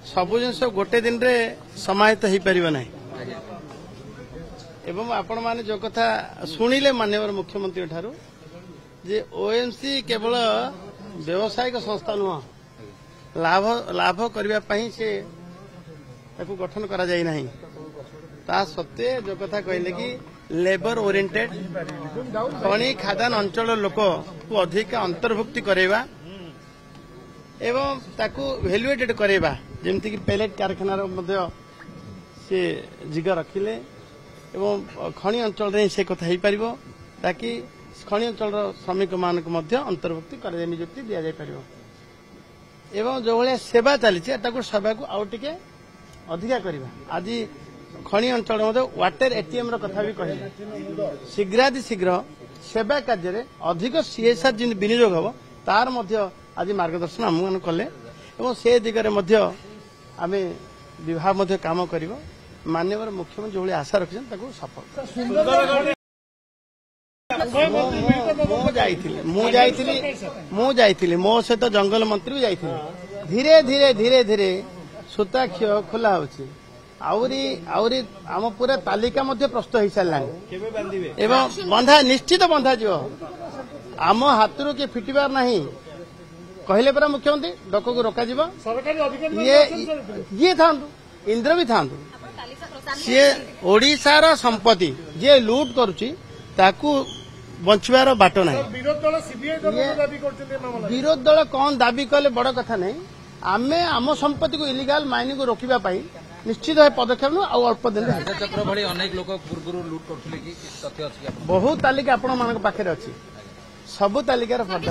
सबु जिन गोटे दिन रे समाहित हो पार ना एवं आपण माने जो कथा शुणिले माननीय मुख्यमंत्री ठारू जे ओएमसी केवल व्यावसायिक संस्था नुह लाभ लाभ करने से गठन करा जाई नहीं ता सत्वे जो कथा कहले कि लेबर ओरिएंटेड खनि खादान अंचल लोक को अधिक अंतर्भुक्ति करेवा एवं ताकू वैल्यूएटेड करेवा जेमती कि पेलेट कारखाना से जिगा रखिले एवं खनि अंचल रे से कथा हो पार ताकि खनि अंचल श्रमिक मानक अंतर्भुक्ति कर नियुक्ति दि जापर एवं जो भाया सेवा चली सेवा को आउ टिके अधिका करवा आज खनि अंचल वाटर एटीएम कथा भी कहले शीघ्राति शीघ्र सेवा कार्य अधिक सीएसआर जिन विनियोग हम तार आज मार्गदर्शन आम कले से दिगरे आम विभाग काम कर माननीय मुख्यमंत्री जो आशा रखिछन सफल मो सहित जंगल मंत्री भी जाइए धीरे धीरे धीरे धीरे सूता खोला होची आउरी आम पूरा तालिका प्रस्तुत हो सारा एवं बंधा निश्चित बंधा जीव आम हाथ किए फिटबार नहीं कहले परा मुख्यमंत्री डक को रोक ये था इंद्र भी था सी ओडिशार संपत्ति जी लुट करुच्ची बचार बाट ना विरोध दल कौन दाबी कले बड़ कथा नहीं आमे आम संपत्ति को इलिगाल माइनिंग को रोकने निश्चित भाव पदक्षेप नु अल्प दिन चक्र भली अनेक लोक पूर्व लुट करथिले कि तथ्य अछि बहुत तालिका आपण मानक पाखे अच्छी सबु तालिकार फर्द